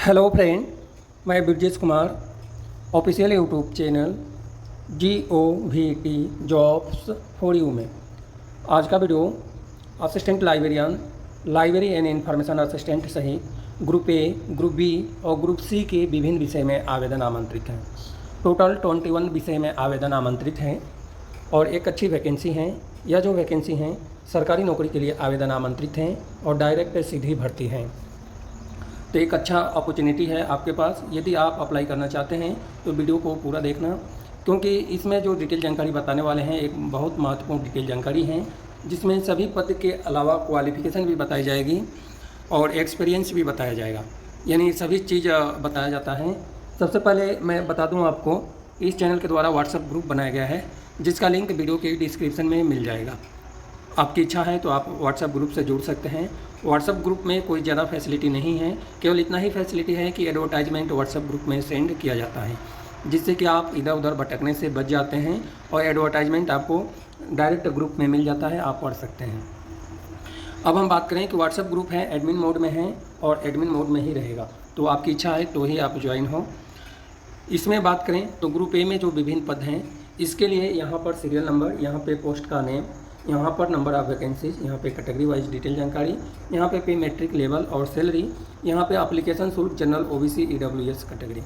Hello friend, मैं Brajesh Kumar official YouTube channel GOVT jobs for you में आज का video assistant librarian, library and information assistant सहित group A, group B और group C के विभिन्न विषय में आवेदन आमंत्रित हैं। टोटल 21 विषय में आवेदन आमंत्रित हैं और एक अच्छी वैकेंसी है। यह जो वैकेंसी हैं सरकारी नौकरी के लिए आवेदन आमंत्रित हैं और डायरेक्ट सीधी भर्ती हैं। तो एक अच्छा अपॉर्चुनिटी है आपके पास। यदि आप अप्लाई करना चाहते हैं तो वीडियो को पूरा देखना, क्योंकि इसमें जो डिटेल जानकारी बताने वाले हैं एक बहुत महत्वपूर्ण डिटेल जानकारी है, जिसमें सभी पद के अलावा क्वालिफ़िकेशन भी बताई जाएगी और एक्सपीरियंस भी बताया जाएगा, यानी सभी चीज़ बताया जाता है। सबसे पहले मैं बता दूं आपको, इस चैनल के द्वारा व्हाट्सएप ग्रुप बनाया गया है, जिसका लिंक वीडियो के डिस्क्रिप्शन में मिल जाएगा। आपकी इच्छा है तो आप व्हाट्सएप ग्रुप से जुड़ सकते हैं। व्हाट्सएप ग्रुप में कोई ज़्यादा फैसिलिटी नहीं है, केवल इतना ही फैसिलिटी है कि एडवर्टाइजमेंट व्हाट्सएप ग्रुप में सेंड किया जाता है, जिससे कि आप इधर उधर भटकने से बच जाते हैं और एडवर्टाइजमेंट आपको डायरेक्ट ग्रुप में मिल जाता है, आप पढ़ सकते हैं। अब हम बात करें कि व्हाट्सएप ग्रुप है एडमिन मोड में है और एडमिन मोड में ही रहेगा, तो आपकी इच्छा है तो ही आप ज्वाइन हो। इसमें बात करें तो ग्रुप ए में जो विभिन्न पद हैं, इसके लिए यहाँ पर सीरियल नंबर, यहाँ पे पोस्ट का नेम, यहाँ पर नंबर ऑफ वैकेंसीज, यहाँ पे कैटेगरी वाइज डिटेल जानकारी, यहाँ पे मेट्रिक लेवल और सैलरी, यहाँ पे एप्लीकेशन शुल्क जनरल OBC EWS कैटेगरी।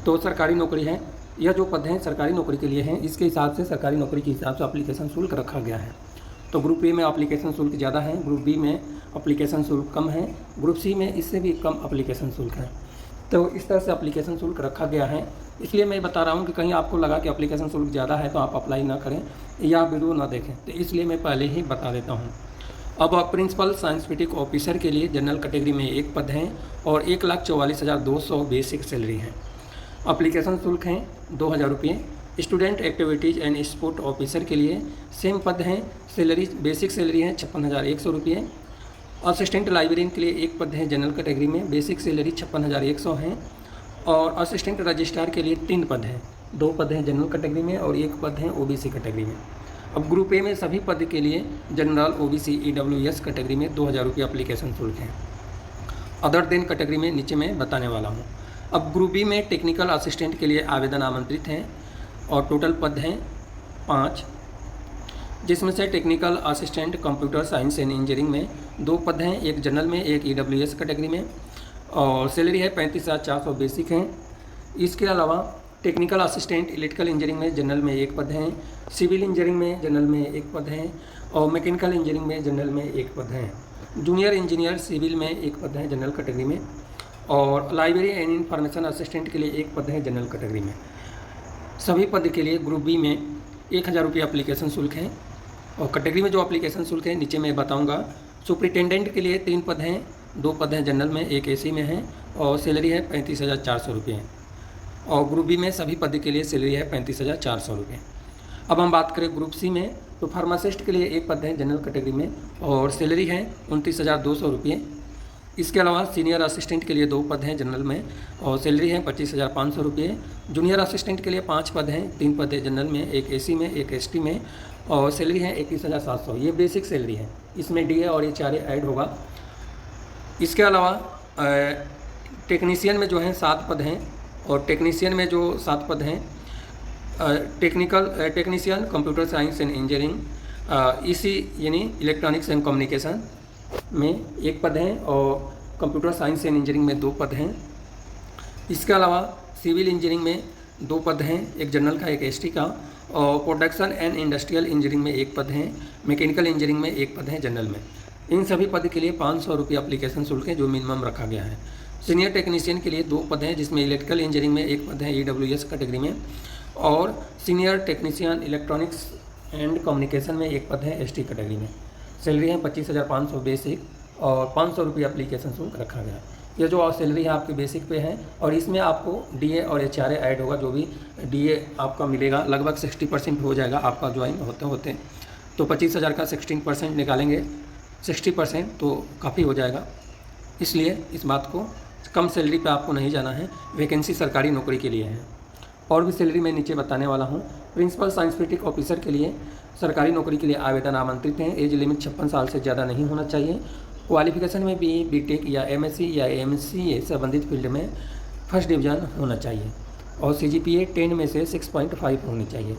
तो सरकारी नौकरी है, यह जो पद हैं सरकारी नौकरी के लिए हैं, इसके हिसाब से सरकारी नौकरी के हिसाब से एप्लीकेशन शुल्क रखा गया है। तो ग्रुप ए में एप्लीकेशन शुल्क ज़्यादा है, ग्रुप बी में एप्लीकेशन शुल्क कम है, ग्रुप सी में इससे भी कम एप्लीकेशन शुल्क है। तो इस तरह से एप्लीकेशन शुल्क रखा गया है। इसलिए मैं बता रहा हूँ कि कहीं आपको लगा कि एप्लीकेशन शुल्क ज़्यादा है तो आप अप्लाई ना करें या वीडियो ना देखें, तो इसलिए मैं पहले ही बता देता हूँ। अब प्रिंसिपल साइंटिफिक ऑफिसर के लिए जनरल कैटेगरी में एक पद हैं और 1,44,200 बेसिक सैलरी है। एप्लीकेशन शुल्क हैं 2,000 रुपये। Student activities and sport officer के लिए सेम पद हैं, सैलरी बेसिक सैलरी है 56,100 रुपये। असिस्टेंट लाइब्रेरियन के लिए एक पद है जनरल कैटेगरी में, बेसिक सैलरी 56,100 हैं। और असिस्टेंट रजिस्ट्रार के लिए 3 पद हैं, 2 पद हैं जनरल कैटेगरी में और 1 पद है OBC कैटेगरी में। अब ग्रुप ए में सभी पद के लिए जनरल OBC EWS कैटेगरी में 2,000 रुपये एप्लीकेशन शुल्क है। अदर देन कैटेगरी में नीचे मैं बताने वाला हूँ। अब ग्रुप बी में टेक्निकल असिस्टेंट के लिए आवेदन आमंत्रित हैं और टोटल पद हैं 5, जिसमें से technical assistant computer science and engineering में 2 पद हैं, एक जनरल में एक EWS कैटेगरी में, और सैलरी है 35,400 बेसिक हैं। इसके अलावा टेक्निकल असिस्टेंट इलेक्ट्रिकल इंजीनियरिंग में जनरल में 1 पद हैं, सिविल इंजीनियरिंग में जनरल में 1 पद हैं और मैकेनिकल इंजीनियरिंग में जनरल में 1 पद हैं। जूनियर इंजीनियर सिविल में 1 पद है जनरल कैटेगरी में और लाइब्रेरी एंड इंफॉर्मेशन असिस्टेंट के लिए 1 पद है जनरल कैटेगरी में। सभी पद के लिए ग्रुप बी में 1,000 रुपये एप्लीकेशन शुल्क है और कैटेगरी में जो एप्लीकेशन शुल्क है नीचे मैं बताऊँगा। सुपरिटेंडेंट के लिए 3 पद हैं, 2 पद हैं जनरल में, एक AC में है और सैलरी है 35,400 रुपये। और ग्रुप बी में सभी पद के लिए सैलरी है 35,400 रुपये। अब हम बात करें ग्रुप सी में, तो फार्मासिस्ट के लिए 1 पद है जनरल कैटेगरी में और सैलरी है 29,200 रुपये। इसके अलावा सीनियर असिस्टेंट के लिए 2 पद हैं जनरल में और सैलरी है 25,500 रुपये। जूनियर असिस्टेंट के लिए 5 पद हैं, 3 पद है जनरल में, एक AC में एक ST में और सैलरी है 21,700। ये बेसिक सैलरी है, इसमें DA और HRA ऐड होगा। इसके अलावा टेक्नीशियन में जो है 7 पद हैं और टेक्नीशियन में जो 7 पद हैं, technician computer science and engineering EC यानी इलेक्ट्रॉनिक्स एंड कम्युनिकेशन में 1 पद हैं और कंप्यूटर साइंस एंड इंजीनियरिंग में 2 पद हैं। इसके अलावा सिविल इंजीनियरिंग में 2 पद हैं, एक जनरल का एक ST का, और प्रोडक्शन एंड इंडस्ट्रियल इंजीनियरिंग में 1 पद हैं, मैकेनिकल इंजीनियरिंग में 1 पद है जनरल में। इन सभी पद के लिए 500 रुपये एप्लीकेशन शुल्क है, जो मिनिमम रखा गया है। सीनियर टेक्नीशियन के लिए 2 पद हैं, जिसमें इलेक्ट्रिकल इंजीनियरिंग में 1 पद है EWS कैटेगरी में और senior technician electronics and communication में 1 पद है ST कैटेगरी में। सैलरी है 25,500 बेसिक और 500 रुपये एप्लीकेशन शुल्क रखा गया। ये जो सैलरी है आपकी बेसिक पे है और इसमें आपको DA और HRA ऐड होगा। जो भी DA आपका मिलेगा लगभग 60% हो जाएगा आपका ज्वाइन होते होते। तो 25,000 का 16% निकालेंगे, 60% तो काफ़ी हो जाएगा। इसलिए इस बात को, कम सैलरी पे आपको नहीं जाना है, वैकेंसी सरकारी नौकरी के लिए है। और भी सैलरी मैं नीचे बताने वाला हूँ। प्रिंसिपल साइंटिफिक ऑफिसर के लिए सरकारी नौकरी के लिए आवेदन आमंत्रित हैं। एज लिमिट 56 साल से ज़्यादा नहीं होना चाहिए क्वालिफिकेशन में भी बीटेक या एमएससी या एमसीए संबंधित फील्ड में फर्स्ट डिवीज़न होना चाहिए और सीजीपीए 10 में से 6.5 होनी चाहिए।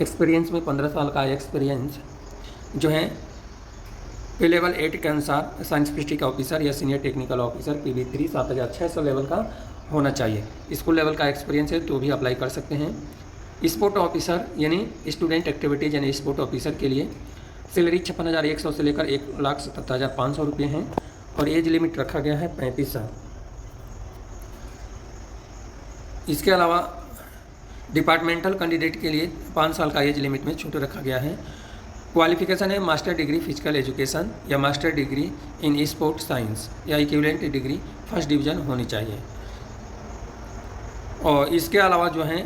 एक्सपीरियंस में 15 साल का एक्सपीरियंस जो है पे लेवल 8 के अनुसार साइंटिफिक ऑफिसर या senior technical officer PV3 7600 level का होना चाहिए। स्कूल लेवल का एक्सपीरियंस है तो भी अप्लाई कर सकते हैं। स्पोर्ट ऑफिसर यानी स्टूडेंट एक्टिविटीज़ यानी स्पोर्ट ऑफिसर के लिए सैलरी 56,100 से लेकर 1,77,500 रुपये हैं और एज लिमिट रखा गया है 35 साल। इसके अलावा डिपार्टमेंटल कैंडिडेट के लिए 5 साल का एज लिमिट में छूट रखा गया है। क्वालिफिकेशन है मास्टर डिग्री फिजिकल एजुकेशन या master degree in sport science या इक्विवेलेंट डिग्री फर्स्ट डिवीज़न होनी चाहिए। और इसके अलावा जो है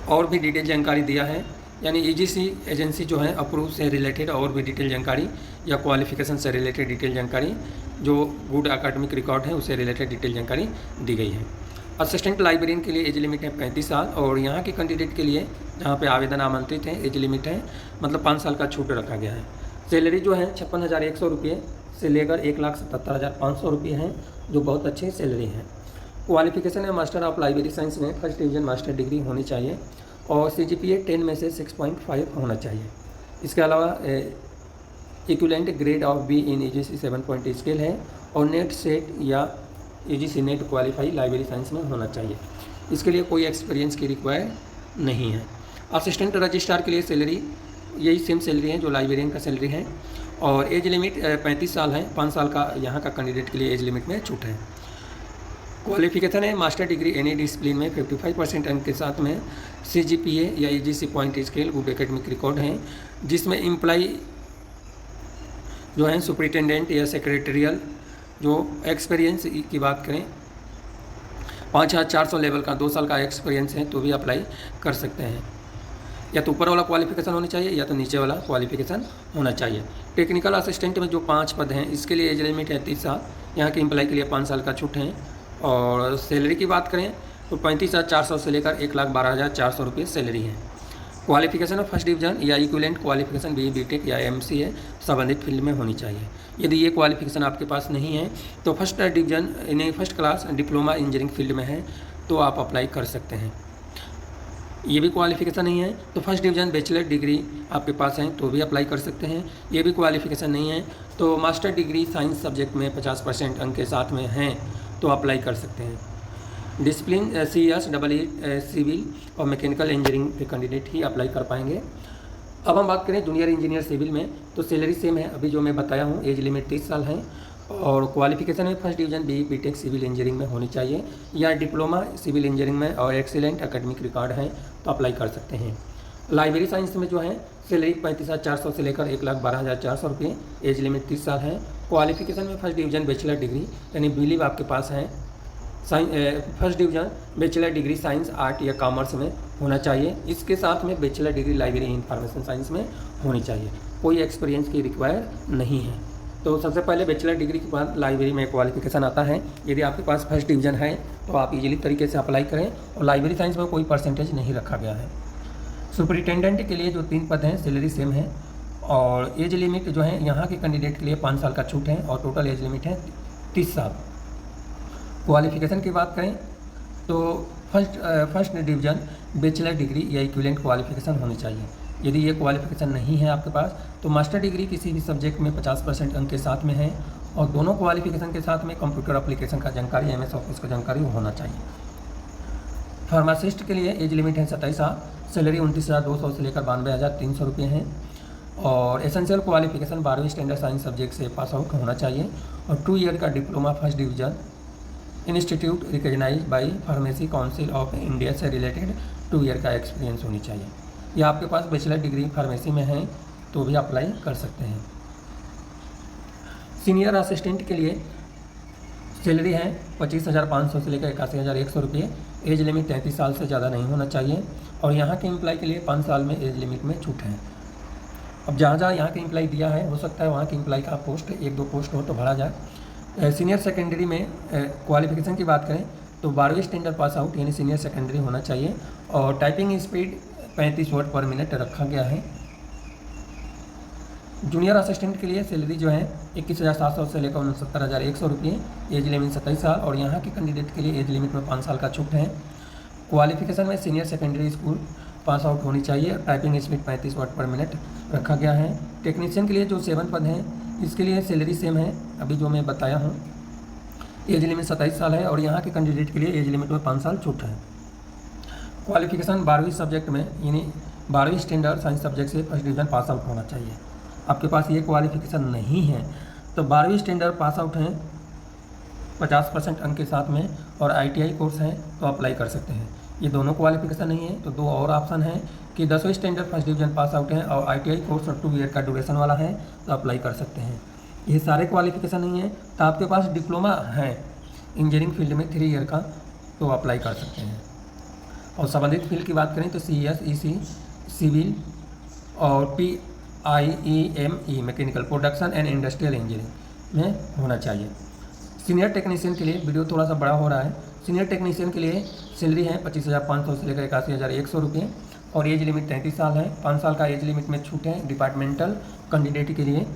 और भी डिटेल जानकारी दिया है, यानी EGC एजेंसी जो है अप्रूव से रिलेटेड और भी डिटेल जानकारी या क्वालिफिकेशन से रिलेटेड डिटेल जानकारी जो गुड एकेडमिक रिकॉर्ड है उससे रिलेटेड डिटेल जानकारी दी गई है। असिस्टेंट लाइब्रेरियन के लिए एज लिमिट है 35 साल और यहाँ के कैंडिडेट के लिए जहाँ पे आवेदन आमंत्रित हैं एज लिमिट है मतलब 5 साल का छूट रखा गया है। सैलरी जो है 56,100 रुपये से लेकर 1,77,500 रुपये हैं जो बहुत अच्छी सैलरी है। क्वालिफिकेशन है मास्टर ऑफ लाइब्रेरी साइंस में फर्स्ट डिवीज़न मास्टर डिग्री होनी चाहिए और CGPA 10 में से 6.5 होना चाहिए। इसके अलावा equivalent grade of B in EGC 7 point scale है और नेट सेट या EGC net qualify library science में होना चाहिए। इसके लिए कोई एक्सपीरियंस की रिक्वायर नहीं है। असिस्टेंट रजिस्ट्रार के लिए सैलरी यही सेम सैलरी है जो लाइब्रेरियन का सैलरी है और एज लिमिट 35 साल है। 5 साल का यहाँ का कैंडिडेट के लिए एज लिमिट में छूट है। क्वालिफिकेशन है मास्टर डिग्री एनी डिसिप्लिन में 55% अंक के साथ में CGPA या EGC point scale good academic record हैं जिसमें एम्प्लाई जो है सुपरिटेंडेंट या सेक्रेटरियल जो एक्सपीरियंस की बात करें 5,400 लेवल का 2 साल का एक्सपीरियंस है तो भी अप्लाई कर सकते हैं। या तो ऊपर वाला क्वालिफिकेशन होना चाहिए या तो नीचे वाला क्वालिफिकेशन होना चाहिए। टेक्निकल असिस्टेंट में जो 5 पद हैं इसके लिए एज लिमिट है 30 साल। यहाँ के एम्प्लाई के लिए 5 साल का छूट है और सैलरी की बात करें तो 35,400 से लेकर 1,12,400 रुपये सैलरी है। क्वालिफिकेशन ऑफ फर्स्ट डिवीज़न या इक्विवेलेंट क्वालिफिकेशन BE BTech या MCA संबंधित फील्ड में होनी चाहिए। यदि ये क्वालिफिकेशन आपके पास नहीं है तो फर्स्ट डिवीज़न यानी first class diploma engineering field में है तो आप अप्लाई कर सकते हैं। ये भी क्वालिफिकेशन नहीं है तो फर्स्ट डिवीज़न बैचलर डिग्री आपके पास है तो भी अप्लाई कर सकते हैं। ये भी क्वालिफिकेशन नहीं है तो मास्टर डिग्री साइंस सब्जेक्ट में 50% अंक के साथ में हैं तो अप्लाई कर सकते हैं। डिसिप्लिन CS EE सिविल और मैकेनिकल इंजीनियरिंग के कैंडिडेट ही अप्लाई कर पाएंगे। अब हम बात करें जूनियर इंजीनियर सिविल में तो सैलरी सेम है अभी जो मैं बताया हूँ। एज लिमिट 30 साल है और क्वालिफिकेशन में first division BE BTech civil engineering में होनी चाहिए या डिप्लोमा सिविल इंजीनियरिंग में और एक्सीलेंट एकेडमिक रिकॉर्ड है तो अप्लाई कर सकते हैं। लाइब्रेरी साइंस में जो है सैलरी 35,400 से लेकर 1,12,400 रुपये। एज लिमिट 30 साल है। क्वालिफिकेशन में फर्स्ट डिवीज़न बैचलर डिग्री यानी बिलीव आपके पास है first division bachelor degree science art या कॉमर्स में होना चाहिए। इसके साथ में bachelor degree library information science में होनी चाहिए। कोई एक्सपीरियंस की रिक्वायर नहीं है। तो सबसे पहले बैचलर डिग्री के बाद लाइब्रेरी में क्वालिफिकेशन आता है। यदि आपके पास फर्स्ट डिवीज़न है तो आप इजीली तरीके से अप्लाई करें और लाइब्रेरी साइंस में कोई परसेंटेज नहीं रखा गया है। सुपरिटेंडेंट के लिए जो 3 पद हैं सैलरी सेम है और एज लिमिट जो है यहाँ के कैंडिडेट के लिए 5 साल का छूट है और टोटल एज लिमिट है 30 साल। क्वालिफिकेशन की बात करें तो फर्स्ट डिवीज़न बैचलर डिग्री या इक्विवेलेंट क्वालिफिकेशन होनी चाहिए। यदि ये क्वालिफिकेशन नहीं है आपके पास तो मास्टर डिग्री किसी भी सब्जेक्ट में 50% अंक के साथ में है और दोनों क्वालिफिकेशन के साथ में कंप्यूटर एप्लीकेशन का जानकारी MS ऑफिस का जानकारी होना चाहिए। फार्मासिस्ट के लिए एज लिमिट है 27 साल। सैलरी 29,200 से लेकर 92,300 रुपये हैं और एसेंशियल क्वालिफिकेशन 12वीं स्टैंडर्ड साइंस सब्जेक्ट से पास आउट होना चाहिए और 2 ईयर का diploma first division institute recognised by pharmacy council of India से रिलेटेड 2 ईयर का एक्सपीरियंस होनी चाहिए। या आपके पास बैचलर डिग्री फार्मेसी में है तो भी अप्लाई कर सकते हैं। सीनियर असिस्टेंट के लिए सैलरी है 25,500 से लेकर 81,100 रुपये। एज लिमिट 33 साल से ज़्यादा नहीं होना चाहिए और यहाँ के एम्प्लॉय के लिए 5 साल में एज लिमिट में छूट है। अब जहाँ जहाँ यहाँ के एम्प्लॉय दिया है हो सकता है वहाँ के एम्प्लॉय का पोस्ट 1-2 पोस्ट हो तो भरा जाए। सीनियर सेकेंडरी में क्वालिफिकेशन की बात करें तो 12वीं स्टैंडर्ड पास आउट यानी सीनियर सेकेंडरी होना चाहिए और टाइपिंग स्पीड 35 वर्ड पर मिनट रखा गया है। जूनियर असिस्टेंट के लिए सैलरी जो है 21,700 से लेकर 69,100 रुपये, एज लिमिट 27 साल, और यहाँ के कैंडिडेट के लिए एज लिमिट में 5 साल का छूट है। क्वालिफिकेशन में senior secondary school pass out होनी चाहिए। टाइपिंग स्पीड 35 वर्ड पर मिनट रखा गया है। टेक्नीशियन के लिए जो 7 पद हैं इसके लिए सैलरी सेम है अभी जो मैं बताया हूँ। एज लिमिट 27 साल है और यहाँ के कैंडिडेट के लिए एज लिमिट में 5 साल छूट है। क्वालिफिकेशन 12वीं सब्जेक्ट में यानी 12वीं स्टैंडर्ड साइंस सब्जेक्ट से फर्स्ट डिवीजन पास आउट होना चाहिए। आपके पास ये क्वालिफिकेशन नहीं है तो 12वीं स्टैंडर्ड पास आउट हैं 50% अंक के साथ में और ITI कोर्स है तो अप्लाई कर सकते हैं। ये दोनों क्वालिफिकेशन नहीं है तो 2 और ऑप्शन है कि 10वीं standard first division pass out है और ITI कोर्स और 2 ईयर का ड्यूरेशन वाला है तो अप्लाई कर सकते हैं। ये सारे क्वालिफिकेशन नहीं है तो आपके पास डिप्लोमा है इंजीनियरिंग फील्ड में 3 ईयर का तो अप्लाई कर सकते हैं। और संबंधित फील्ड की बात करें तो CS, EC, सिविल और PIEME mechanical production and industrial engineering में होना चाहिए। सीनियर टेक्नीशियन के लिए वीडियो थोड़ा सा बड़ा हो रहा है। सीनियर टेक्नीशियन के लिए सैलरी है 25,500 से लेकर 81,100 रुपये और एज लिमिट 33 साल है। 5 साल का एज लिमिट में छूट है डिपार्टमेंटल कैंडिडेट के लिए।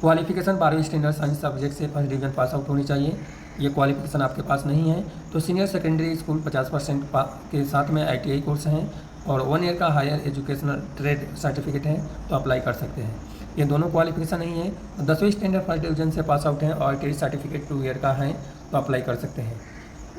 क्वालिफिकेशन 12वीं स्टैंडर्ड साइंस सब्जेक्ट से फर्स्ट डिवीजन पास आउट होनी चाहिए। ये क्वालिफिकेशन आपके पास नहीं है तो सीनियर सेकेंडरी स्कूल 50% के साथ में ITI कोर्स हैं और 1 ईयर का हायर एजुकेशनल ट्रेड सर्टिफिकेट है तो अप्लाई कर सकते हैं। ये दोनों क्वालिफिकेशन नहीं है। 10वीं स्टैंडर्ड फर्स्ट डिवीजन से पास आउट हैं और ITI सर्टिफिकेट 2 ईयर का है तो अप्लाई कर सकते हैं।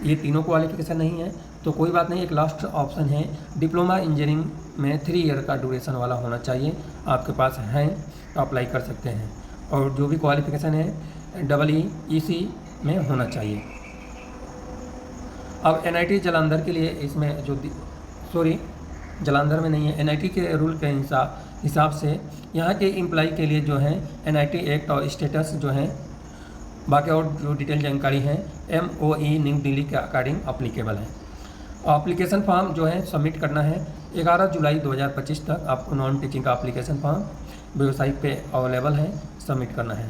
ये तीनों क्वालिफिकेशन नहीं है तो कोई बात नहीं। एक लास्ट ऑप्शन है डिप्लोमा इंजीनियरिंग में 3 ईयर का ड्यूरेशन वाला होना चाहिए, आपके पास है तो अप्लाई कर सकते हैं। और जो भी क्वालिफिकेशन है EEC में होना चाहिए। अब NIT जालंधर के लिए इसमें जो जालंधर में नहीं है, NIT के रूल के हिसाब से यहाँ के एम्प्लॉय के लिए जो है NIT एक्ट और स्टेटस जो है बाकी और जो डिटेल जानकारी है MOE न्यू दिल्ली के अकॉर्डिंग अप्लीकेबल है। एप्लीकेशन फॉर्म जो है सबमिट करना है 11 जुलाई 2025 तक। आपको नॉन टीचिंग का एप्लीकेशन फॉर्म वेबसाइट पे अवेलेबल है, सबमिट करना है।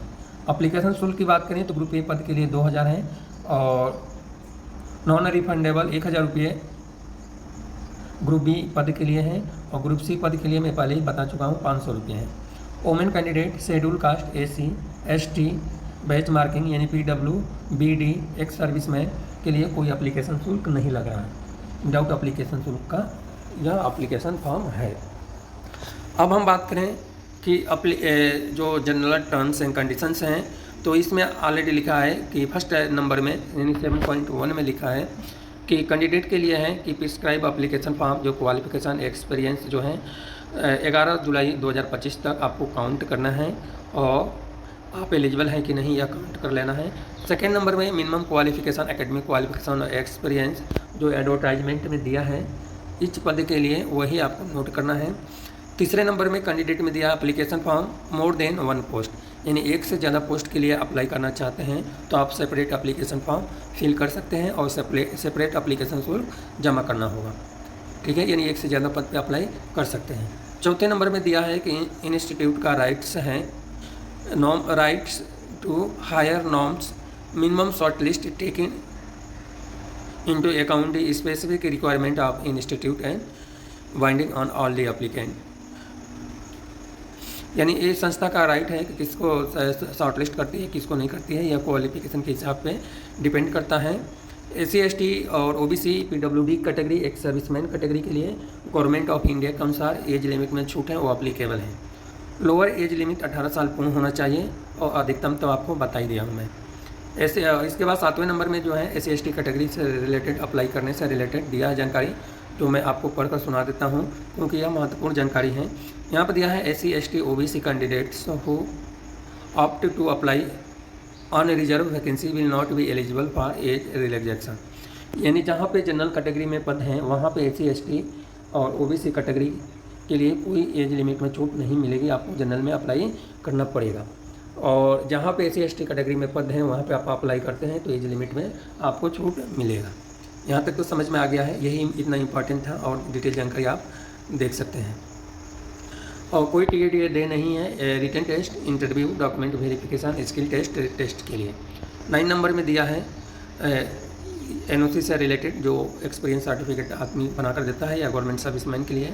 एप्लीकेशन शुल्क की बात करें तो ग्रुप A पद के लिए 2,000 है और नॉन रिफंडेबल 1,000 रुपये ग्रुप B पद के लिए है और ग्रुप C पद के लिए मैं पहले ही बता चुका हूँ 500 रुपये हैं। Women candidate schedule caste SC ST batch marking यानी PW BD एक्स सर्विसमैन के लिए कोई एप्लीकेशन शुल्क नहीं लग रहा है, विदाउट एप्लीकेशन शुल्क का यह एप्लीकेशन फॉर्म है। अब हम बात करें कि जो जनरल टर्म्स एंड कंडीशंस हैं तो इसमें ऑलरेडी लिखा है कि फर्स्ट नंबर में यानी 7.1 में लिखा है कि कैंडिडेट के लिए है कि प्रिस्क्राइब एप्लीकेशन फॉर्म जो क्वालिफिकेशन एक्सपीरियंस जो है 11 जुलाई 2025 तक आपको काउंट करना है और आप एलिजिबल हैं कि नहीं यह काउंट कर लेना है। सेकेंड नंबर में मिनिमम क्वालिफिकेशन एकेडमिक क्वालिफिकेशन और एक्सपीरियंस जो एडवर्टाइजमेंट में दिया है इस पद के लिए वही आपको नोट करना है। तीसरे नंबर में कैंडिडेट में दिया application form more than 1 post यानी 1 से ज़्यादा पोस्ट के लिए अप्लाई करना चाहते हैं तो आप सेपरेट एप्लीकेशन फॉर्म फिल कर सकते हैं और सेपरेट एप्लीकेशन शुल्क जमा करना होगा, ठीक है, यानी 1 से ज़्यादा पद पे अप्लाई कर सकते हैं। चौथे नंबर में दिया है कि इंस्टीट्यूट का राइट्स हैं rights to higher norms minimum short list taking into account the specific requirement of institute and binding on all the applicant, यानी ये संस्था का राइट है कि किसको शॉर्ट लिस्ट करती है किसको नहीं करती है, यह क्वालिफिकेशन के हिसाब पे डिपेंड करता है। SC ST और OBC PWD category ex serviceman category के लिए गवर्नमेंट ऑफ इंडिया के अनुसार एज लिमिट में छूट है वो अप्लीकेबल है। लोअर एज लिमिट 18 साल पूर्ण होना चाहिए और अधिकतम तो आपको बता ही दिया हूँ मैं। ऐसे इसके बाद 7वें नंबर में जो है SC ST कैटेगरी से रिलेटेड अप्लाई करने से रिलेटेड दिया है जानकारी, तो मैं आपको पढ़कर सुना देता हूँ क्योंकि यह महत्वपूर्ण जानकारी है। यहाँ पर दिया है SC ST OBC candidates who opt to apply on reserve vacancy will not be eligible for age relaxation, यानी जहाँ पे जनरल कैटेगरी में पद हैं वहाँ पे SC ST और OBC कैटेगरी के लिए कोई एज लिमिट में छूट नहीं मिलेगी, आपको जनरल में अप्लाई करना पड़ेगा। और जहाँ पे SC ST कैटेगरी में पद हैं वहाँ पे आप अप्लाई करते हैं तो एज लिमिट में आपको छूट मिलेगा। यहाँ तक तो समझ में आ गया है, यही इतना इम्पॉर्टेंट था और डिटेल जानकारी आप देख सकते हैं। और कोई TA नहीं है, written test, interview, document verification, skill test के लिए। 9 नंबर में दिया है NOC से रिलेटेड जो एक्सपीरियंस सर्टिफिकेट आदमी बनाकर देता है या गवर्नमेंट सर्विसमैन के लिए।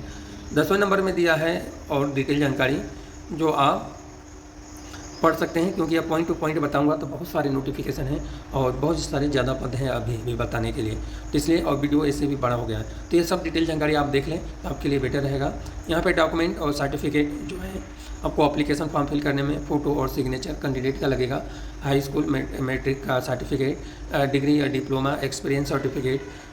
10वें नंबर में दिया है और डिटेल जानकारी जो आप पढ़ सकते हैं, क्योंकि अब पॉइंट टू पॉइंट बताऊंगा तो बहुत सारे नोटिफिकेशन हैं और बहुत सारे ज़्यादा पद हैं अभी भी बताने के लिए, तो इसलिए और वीडियो ऐसे भी बड़ा हो गया है। तो ये सब डिटेल जानकारी आप देख लें तो आपके लिए बेटर रहेगा। यहाँ पे डॉक्यूमेंट और सर्टिफिकेट जो है आपको एप्लीकेशन फॉर्म फिल करने में फ़ोटो और सिग्नेचर कैंडिडेट का लगेगा, हाई स्कूल मैट्रिक का सर्टिफिकेट, डिग्री या डिप्लोमा, एक्सपीरियंस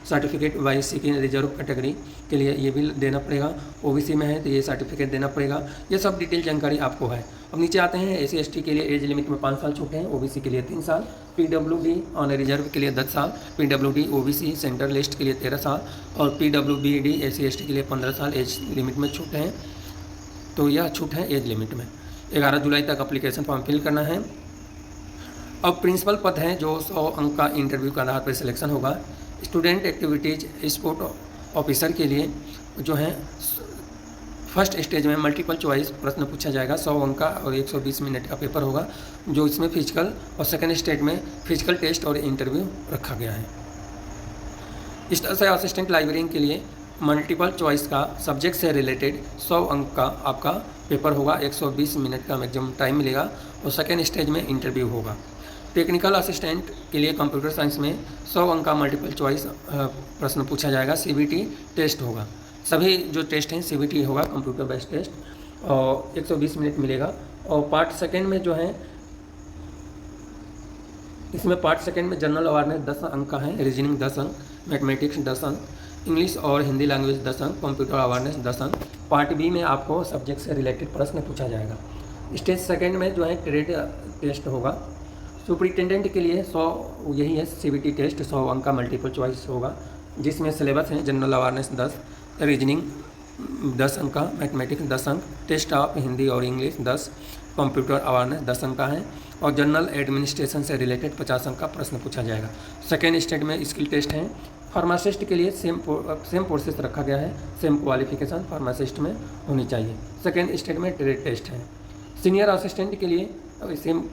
सर्टिफिकेट वाई सी की रिजर्व कैटेगरी के लिए ये भी देना पड़ेगा, ओबीसी में है तो ये सर्टिफिकेट देना पड़ेगा। ये सब डिटेल जानकारी आपको है। अब नीचे आते हैं, एसी एसटी के लिए एज लिमिट में 5 साल छूट हैं, ओबीसी के लिए 3 साल, पीडब्ल्यूडी ऑन रिजर्व के लिए 10 साल, पीडब्ल्यूडी ओबीसी सेंट्रल लिस्ट के लिए 13 साल और पीडब्ल्यूबीडी एसी एसटी के लिए 15 साल एज लिमिट में छूट हैं। तो यह छूट है एज लिमिट में। 11 जुलाई तक एप्लीकेशन फॉर्म फिल करना है। अब प्रिंसिपल पद हैं जो 100 अंक का इंटरव्यू के आधार पर सिलेक्शन होगा। स्टूडेंट एक्टिविटीज़ स्पोर्ट ऑफिसर के लिए जो है फर्स्ट स्टेज में मल्टीपल चॉइस प्रश्न पूछा जाएगा, 100 अंक का और 120 मिनट का पेपर होगा, जो इसमें फिजिकल, और सेकेंड स्टेज में फिजिकल टेस्ट और इंटरव्यू रखा गया है। इस तरह से असिस्टेंट लाइब्रेरियन के लिए मल्टीपल चॉइस का सब्जेक्ट से रिलेटेड 100 अंक का आपका पेपर होगा, 120 मिनट का मैक्सिमम टाइम मिलेगा और सेकेंड स्टेज में इंटरव्यू होगा। टेक्निकल असिस्टेंट के लिए कंप्यूटर साइंस में 100 अंक का मल्टीपल चॉइस प्रश्न पूछा जाएगा, सीबीटी टेस्ट होगा। सभी जो टेस्ट हैं सीबीटी होगा, कंप्यूटर बेस्ड टेस्ट, और 120 मिनट मिलेगा। और पार्ट सेकेंड में जो है, इसमें पार्ट सेकेंड में जनरल अवेयरनेस 10 अंक का है, रीजनिंग 10 अंक, मैथमेटिक्स 10 अंक, इंग्लिश और हिंदी लैंग्वेज 10 अंक, कंप्यूटर अवेयरनेस 10 अंक। पार्ट बी में आपको सब्जेक्ट से रिलेटेड प्रश्न पूछा जाएगा। स्टेज सेकेंड में जो है ट्रेड टेस्ट होगा। सुपरिटेंडेंट के लिए 100 यही है, सीबीटी टेस्ट 100 अंक का मल्टीपल चॉइस होगा, जिसमें सिलेबस है जनरल अवेयरनेस 10, रीजनिंग 10 अंक का, मैथमेटिक्स 10 अंक, टेस्ट ऑफ हिंदी और इंग्लिश 10, कंप्यूटर अवेयरनेस 10 अंक का है, और जनरल एडमिनिस्ट्रेशन से रिलेटेड 50 अंक का प्रश्न पूछा जाएगा। सेकेंड स्टेज में स्किल टेस्ट हैं। फार्मासिस्ट के लिए सेम प्रोसेस रखा गया है, सेम क्वालिफिकेशन फार्मासिस्ट में होनी चाहिए। सेकेंड स्टेज में ट्रेड टेस्ट है। सीनियर असिस्टेंट के लिए सेम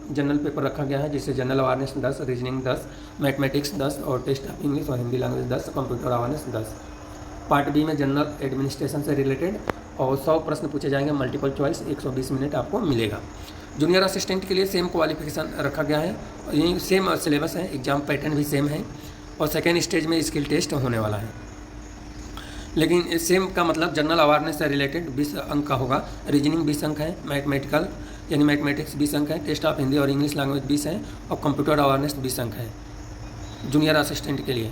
जनरल पेपर रखा गया है, जिससे जनरल अवेयरनेस 10, रीजनिंग 10, मैथमेटिक्स 10 और टेस्ट ऑफ इंग्लिश और Hindi language 10, computer awareness 10। Part B में जनरल एडमिनिस्ट्रेशन से रिलेटेड और 100 प्रश्न पूछे जाएंगे, मल्टीपल चॉइस, 120 मिनट आपको मिलेगा। जूनियर असिस्टेंट के लिए सेम क्वालिफिकेशन रखा गया है, यही सेम सिलेबस है, एग्जाम पैटर्न भी सेम है, और सेकेंड स्टेज में स्किल टेस्ट होने वाला है। लेकिन सेम का मतलब जनरल अवेयरनेस से रिलेटेड 20 अंक का होगा, रीजनिंग 20 अंक है, मैथमेटिकल यानी मैथमेटिक्स 20 अंक है, टेस्ट ऑफ हिंदी और इंग्लिश लैंग्वेज 20 है, और कंप्यूटर अवेयरनेस 20 अंक है जूनियर असिस्टेंट के लिए।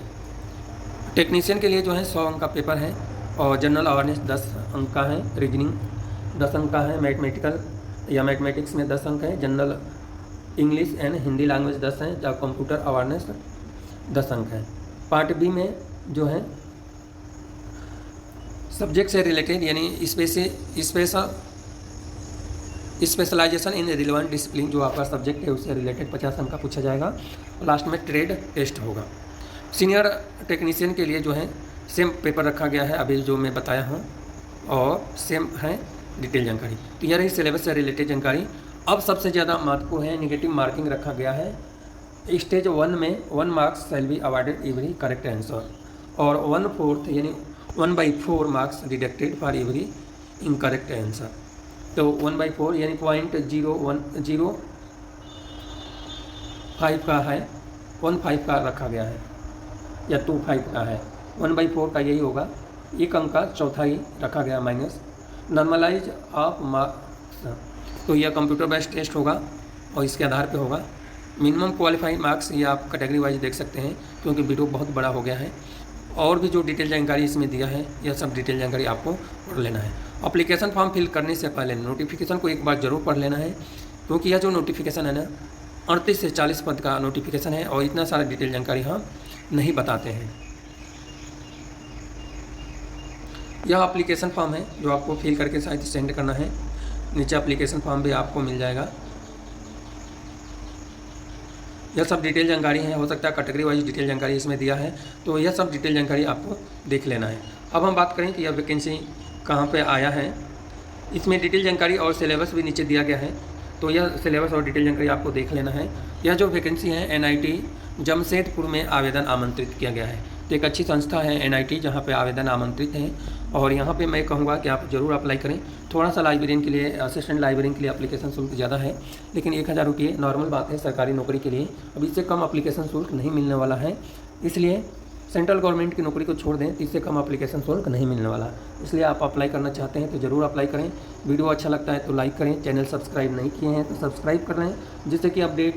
टेक्नीशियन के लिए जो है 100 अंक का पेपर है, और जनरल अवेयरनेस 10 अंक का है, रीजनिंग 10 अंक का है, मैथमेटिकल या मैथमेटिक्स में 10 अंक है, general English and Hindi language 10 है, या कंप्यूटर अवेयरनेस 10 अंक है। पार्ट बी में जो है सब्जेक्ट से रिलेटेड यानी स्पेशलाइजेशन इन रिलेवेंट डिसिप्लिन, जो आपका सब्जेक्ट है उससे रिलेटेड 50 अंक का पूछा जाएगा, और लास्ट में ट्रेड टेस्ट होगा। सीनियर टेक्नीशियन के लिए जो है सेम पेपर रखा गया है अभी जो मैं बताया हूँ, और सेम है डिटेल जानकारी। तो यह रही सिलेबस से रिलेटेड जानकारी। अब सबसे ज़्यादा महत्वपूर्ण है, निगेटिव मार्किंग रखा गया है। स्टेज 1 में 1 marks shall be awarded every correct answer, और 1/4 यानी 1/4 marks deducted for every incorrect answer. तो 1/4 यानी 0.0105 का है, 15 का रखा गया है, या 25 का है, 1/4 का यही होगा, 1 अंक का चौथाई रखा गया माइनस। नॉर्मलाइज ऑफ मार्क्स, तो यह कंप्यूटर बेस्ड टेस्ट होगा और इसके आधार पे होगा। मिनिमम क्वालिफाइड मार्क्स ये आप कैटेगरी वाइज देख सकते हैं, क्योंकि वीडियो बहुत बड़ा हो गया है, और भी जो डिटेल जानकारी इसमें दिया है यह सब डिटेल जानकारी आपको पढ़ लेना है। एप्लीकेशन फॉर्म फिल करने से पहले नोटिफिकेशन को एक बार ज़रूर पढ़ लेना है, क्योंकि यह जो नोटिफिकेशन है ना 38 से 40 पद का नोटिफिकेशन है, और इतना सारा डिटेल जानकारी हम नहीं बताते हैं। यह एप्लीकेशन फॉर्म है जो आपको फिल करके शायद सेंड करना है, नीचे एप्लीकेशन फॉर्म भी आपको मिल जाएगा। यह सब डिटेल जानकारी है, हो सकता है कैटेगरी वाइज डिटेल जानकारी इसमें दिया है, तो यह सब डिटेल जानकारी आपको देख लेना है। अब हम बात करें कि यह वैकेंसी कहाँ पे आया है, इसमें डिटेल जानकारी और सिलेबस भी नीचे दिया गया है, तो यह सिलेबस और डिटेल जानकारी आपको देख लेना है। यह जो वैकेंसी है NIT जमशेदपुर में आवेदन आमंत्रित किया गया है। तो एक अच्छी संस्था है NIT, जहाँ पे आवेदन आमंत्रित हैं। और यहाँ पे मैं कहूँगा कि आप ज़रूर अप्लाई करें। थोड़ा सा लाइब्रेरियन के लिए, असिस्टेंट लाइब्रेरियन के लिए एप्लीकेशन शुल्क ज़्यादा है, लेकिन 1000 रुपये नॉर्मल बात है सरकारी नौकरी के लिए। अब इससे कम एप्लीकेशन शुल्क नहीं मिलने वाला है, इसलिए सेंट्रल गवर्नमेंट की नौकरी को छोड़ दें तो इससे कम एप्लीकेशन शुल्क नहीं मिलने वाला। इसलिए आप अप्लाई करना चाहते हैं तो ज़रूर अप्लाई करें। वीडियो अच्छा लगता है तो लाइक करें, चैनल सब्सक्राइब नहीं किए हैं तो सब्सक्राइब कर लें, जिससे कि अपडेट